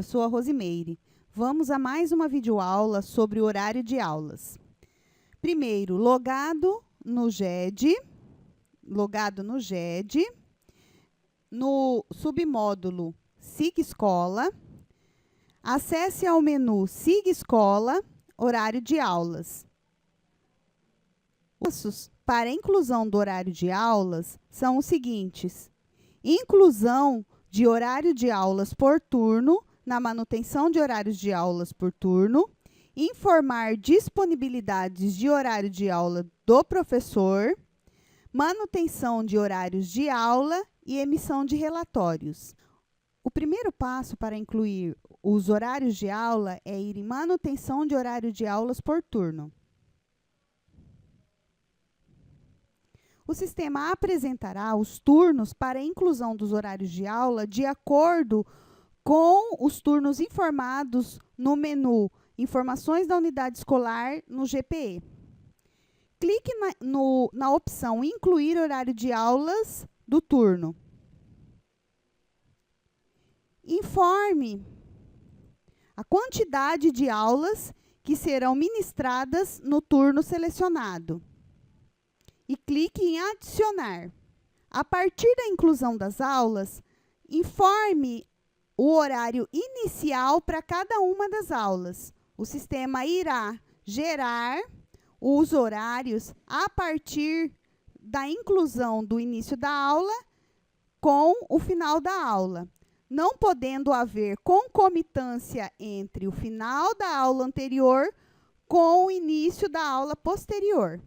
sou a Rosimeire. Vamos a mais uma videoaula sobre o horário de aulas. Primeiro, logado no GED, no submódulo Siga Escola, acesse ao menu Siga Escola, horário de aulas. Os passos para a inclusão do horário de aulas são os seguintes: inclusão de horário de aulas por turno, na manutenção de horários de aulas por turno, informar disponibilidades de horário de aula do professor, manutenção de horários de aula e emissão de relatórios. O primeiro passo para incluir os horários de aula é ir em manutenção de horário de aulas por turno. O sistema apresentará os turnos para a inclusão dos horários de aula de acordo com os turnos informados no menu Informações da Unidade Escolar no GPE. Clique na opção Incluir horário de aulas do turno. Informe a quantidade de aulas que serão ministradas no turno selecionado. E clique em Adicionar. A partir da inclusão das aulas, informe o horário inicial para cada uma das aulas. O sistema irá gerar os horários a partir da inclusão do início da aula com o final da aula, não podendo haver concomitância entre o final da aula anterior com o início da aula posterior.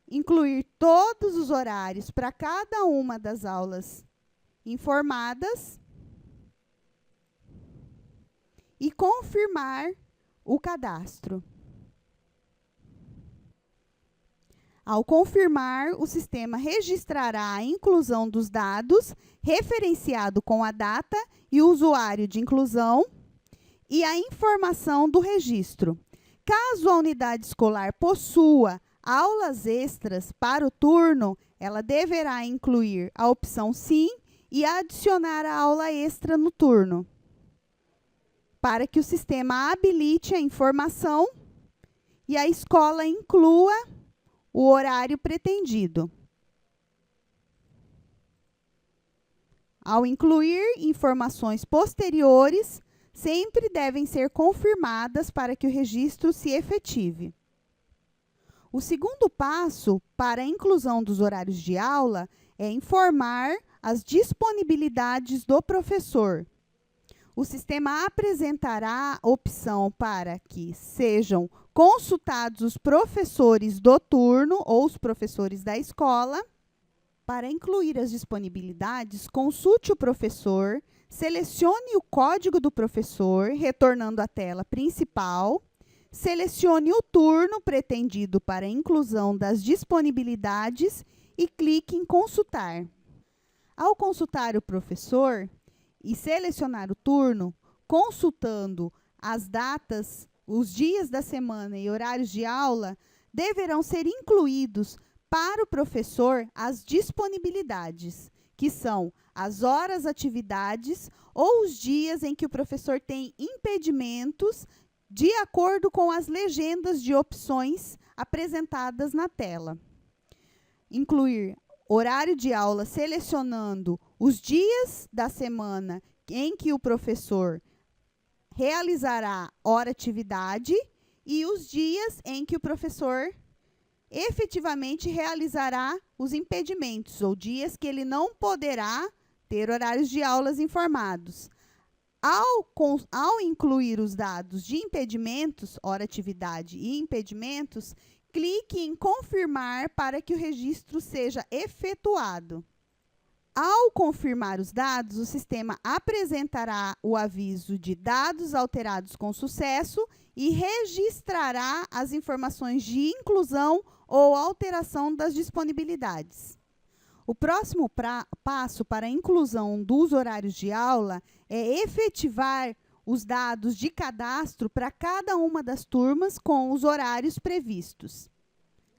Incluir todos os horários para cada uma das aulas informadas e confirmar o cadastro. Ao confirmar, o sistema registrará a inclusão dos dados referenciado com a data e o usuário de inclusão e a informação do registro. Caso a unidade escolar possua aulas extras para o turno, ela deverá incluir a opção Sim e adicionar a aula extra no turno, para que o sistema habilite a informação e a escola inclua o horário pretendido. Ao incluir informações posteriores, sempre devem ser confirmadas para que o registro se efetive. O segundo passo para a inclusão dos horários de aula é informar as disponibilidades do professor. O sistema apresentará a opção para que sejam consultados os professores do turno ou os professores da escola. Para incluir as disponibilidades, consulte o professor, selecione o código do professor, retornando à tela principal. Selecione o turno pretendido para a inclusão das disponibilidades e clique em Consultar. Ao consultar o professor e selecionar o turno, consultando as datas, os dias da semana e horários de aula, deverão ser incluídos para o professor as disponibilidades, que são as horas, atividades ou os dias em que o professor tem impedimentos, de acordo com as legendas de opções apresentadas na tela. Incluir horário de aula selecionando os dias da semana em que o professor realizará hora-atividade e os dias em que o professor efetivamente realizará os impedimentos, ou dias que ele não poderá ter horários de aulas informados. Ao incluir os dados de impedimentos, hora-atividade e impedimentos, clique em Confirmar para que o registro seja efetuado. Ao confirmar os dados, o sistema apresentará o aviso de dados alterados com sucesso e registrará as informações de inclusão ou alteração das disponibilidades. O próximo passo para a inclusão dos horários de aula é efetivar os dados de cadastro para cada uma das turmas com os horários previstos.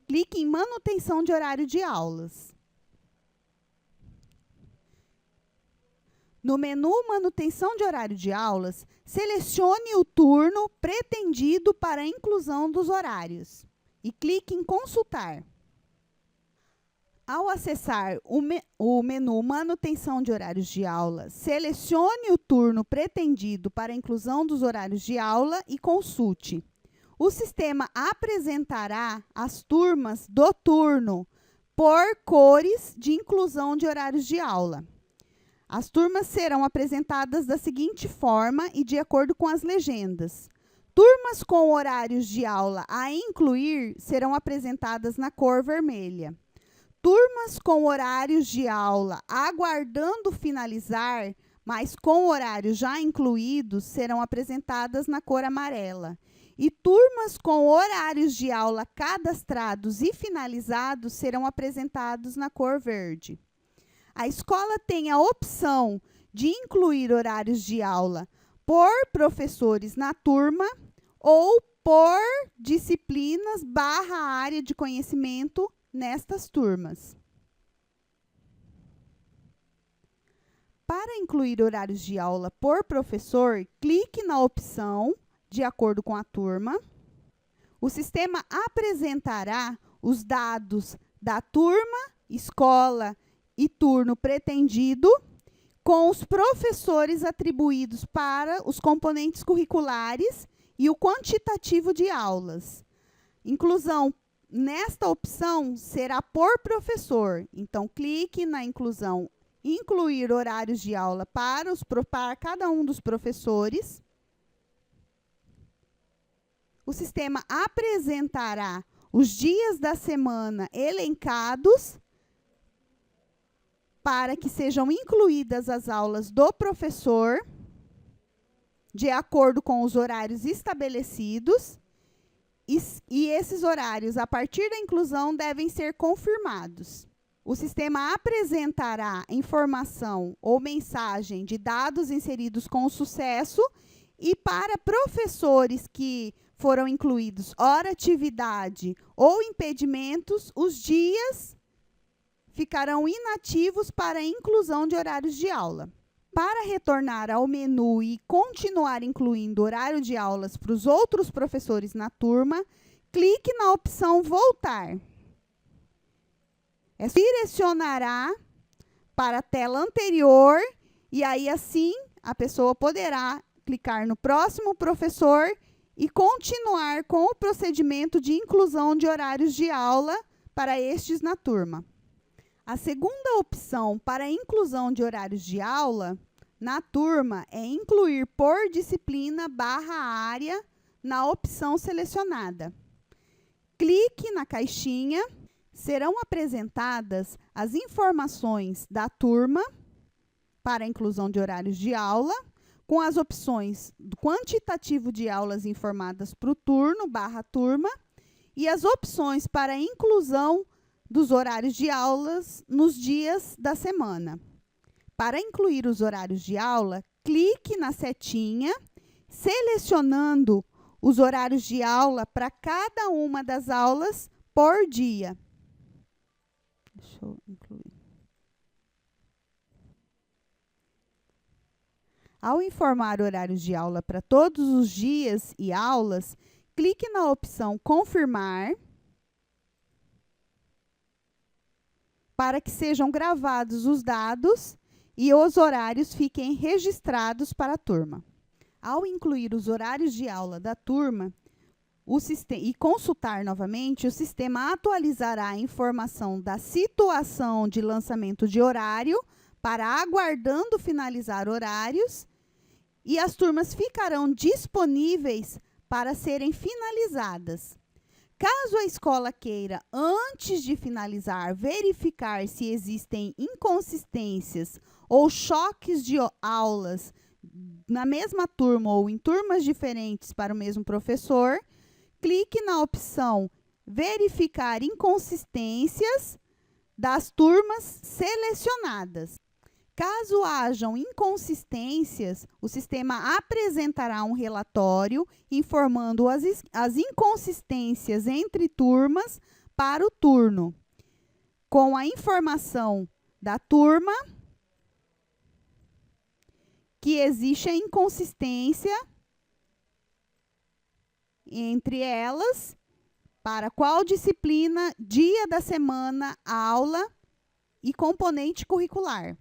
Clique em Manutenção de horário de aulas. No menu Manutenção de horário de aulas, selecione o turno pretendido para a inclusão dos horários e clique em Consultar. Ao acessar o menu Manutenção de horários de aula, selecione o turno pretendido para a inclusão dos horários de aula e consulte. O sistema apresentará as turmas do turno por cores de inclusão de horários de aula. As turmas serão apresentadas da seguinte forma e de acordo com as legendas. Turmas com horários de aula a incluir serão apresentadas na cor vermelha. Turmas com horários de aula aguardando finalizar, mas com horários já incluídos, serão apresentadas na cor amarela. E turmas com horários de aula cadastrados e finalizados serão apresentados na cor verde. A escola tem a opção de incluir horários de aula por professores na turma ou por disciplinas / área de conhecimento nestas turmas. Para incluir horários de aula por professor, clique na opção de acordo com a turma. O sistema apresentará os dados da turma, escola e turno pretendido, com os professores atribuídos para os componentes curriculares e o quantitativo de aulas. Inclusão nesta opção será por professor. Então, clique na inclusão Incluir horários de aula para cada um dos professores. O sistema apresentará os dias da semana elencados para que sejam incluídas as aulas do professor, de acordo com os horários estabelecidos, e esses horários, a partir da inclusão, devem ser confirmados. O sistema apresentará informação ou mensagem de dados inseridos com sucesso e para professores que foram incluídos hora atividade ou impedimentos, os dias ficarão inativos para a inclusão de horários de aula. Para retornar ao menu e continuar incluindo horário de aulas para os outros professores na turma, clique na opção Voltar. Direcionará para a tela anterior e aí assim a pessoa poderá clicar no próximo professor e continuar com o procedimento de inclusão de horários de aula para estes na turma. A segunda opção para a inclusão de horários de aula na turma é incluir por disciplina / área na opção selecionada. Clique na caixinha. Serão apresentadas as informações da turma para a inclusão de horários de aula, com as opções do quantitativo de aulas informadas para o turno / turma e as opções para a inclusão dos horários de aulas nos dias da semana. Para incluir os horários de aula, clique na setinha, selecionando os horários de aula para cada uma das aulas por dia. Deixa eu incluir. Ao informar horários de aula para todos os dias e aulas, clique na opção Confirmar para que sejam gravados os dados e os horários fiquem registrados para a turma. Ao incluir os horários de aula da turma, e consultar novamente, o sistema atualizará a informação da situação de lançamento de horário para aguardando finalizar horários e as turmas ficarão disponíveis para serem finalizadas. Caso a escola queira, antes de finalizar, verificar se existem inconsistências ou choques de aulas na mesma turma ou em turmas diferentes para o mesmo professor, clique na opção Verificar inconsistências das turmas selecionadas. Caso hajam inconsistências, o sistema apresentará um relatório informando as inconsistências entre turmas para o turno, com a informação da turma que existe a inconsistência entre elas, para qual disciplina, dia da semana, aula e componente curricular.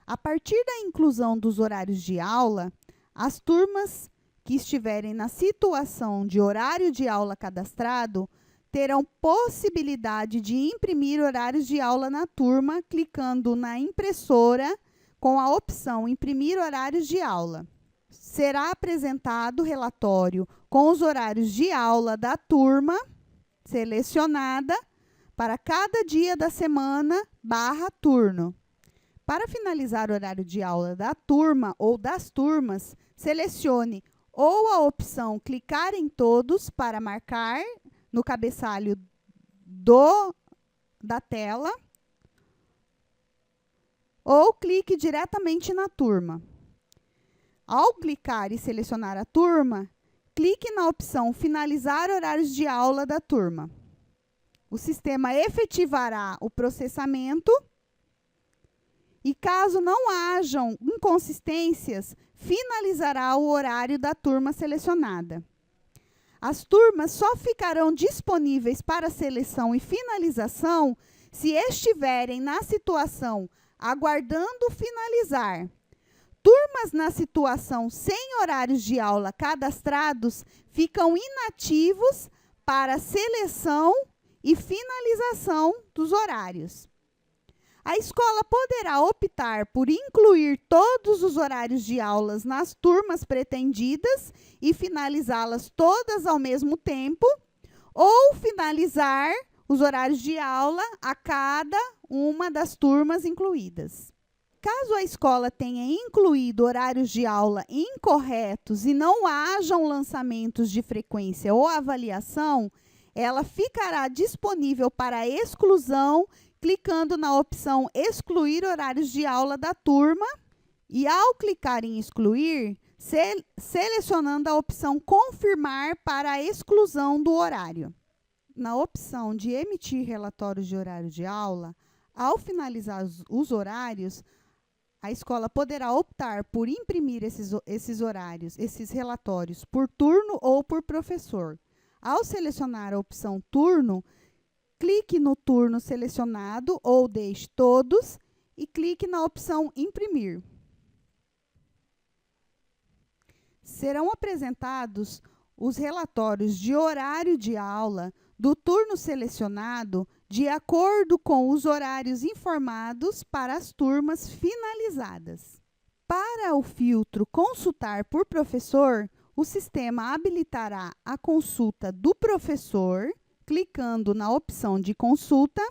A partir da inclusão dos horários de aula, as turmas que estiverem na situação de horário de aula cadastrado terão possibilidade de imprimir horários de aula na turma, clicando na impressora com a opção Imprimir horários de aula. Será apresentado relatório com os horários de aula da turma selecionada para cada dia da semana / turno. Para finalizar o horário de aula da turma ou das turmas, selecione ou a opção Clicar em todos para marcar no cabeçalho da tela, ou clique diretamente na turma. Ao clicar e selecionar a turma, clique na opção Finalizar horários de aula da turma. O sistema efetivará o processamento e, caso não hajam inconsistências, finalizará o horário da turma selecionada. As turmas só ficarão disponíveis para seleção e finalização se estiverem na situação aguardando finalizar. Turmas na situação sem horários de aula cadastrados ficam inativos para seleção e finalização dos horários. A escola poderá optar por incluir todos os horários de aulas nas turmas pretendidas e finalizá-las todas ao mesmo tempo, ou finalizar os horários de aula a cada uma das turmas incluídas. Caso a escola tenha incluído horários de aula incorretos e não hajam lançamentos de frequência ou avaliação, ela ficará disponível para exclusão, clicando na opção Excluir horários de aula da turma e, ao clicar em Excluir, selecionando a opção Confirmar para a exclusão do horário. Na opção de emitir relatórios de horário de aula, ao finalizar os horários, a escola poderá optar por imprimir esses relatórios por turno ou por professor. Ao selecionar a opção Turno, clique no turno selecionado ou deixe todos e clique na opção Imprimir. Serão apresentados os relatórios de horário de aula do turno selecionado de acordo com os horários informados para as turmas finalizadas. Para o filtro Consultar por professor, o sistema habilitará a consulta do professor, clicando na opção de consulta.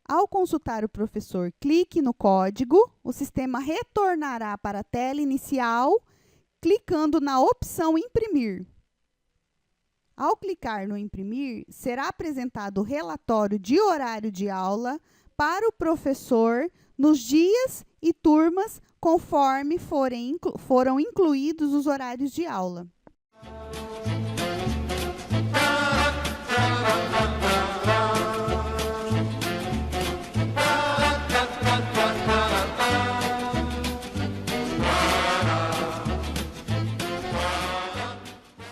Ao consultar o professor, clique no código. O sistema retornará para a tela inicial, clicando na opção Imprimir. Ao clicar no Imprimir, será apresentado o relatório de horário de aula para o professor nos dias e turmas conforme foram incluídos os horários de aula.